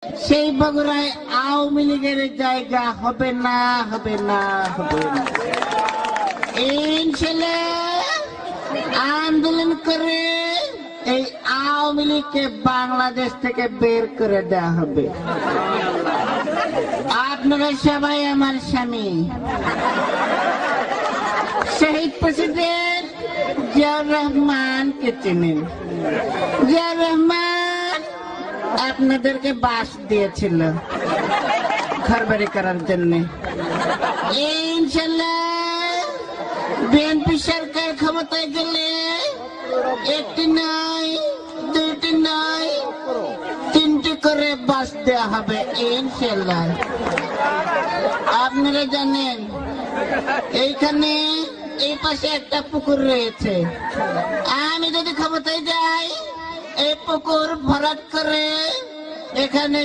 সেই বগুড়ায় আওয়ামী লীগের জায়গা হবে না, হবে না, হবে না। ইনশাল্লাহ আন্দোলন করে এই আওয়ামী লীগকে বাংলাদেশ থেকে বের করে দেওয়া হবে। আপনারা সবাই আমার স্বামী শহীদ প্রেসিডেন্ট জিয়াউর রহমানকে চেনেন। জিয়াউর রহমান আপনাদেরকে বাস দিয়েছিল ঘর বাড়ি করার জন্য। ইনশাল্লাহ বিএনপি সরকার ক্ষমতায় গেলে একটি নয়, দুইটি নয়, তিনটি করে বাস দেওয়া হবে ইনশাল্লাহ। আপনারা জানেন এইখানে এই পাশে একটা পুকুর রয়েছে। আমি যদি ক্ষমতায় যাই এই পুকুর ভরাট করে এখানে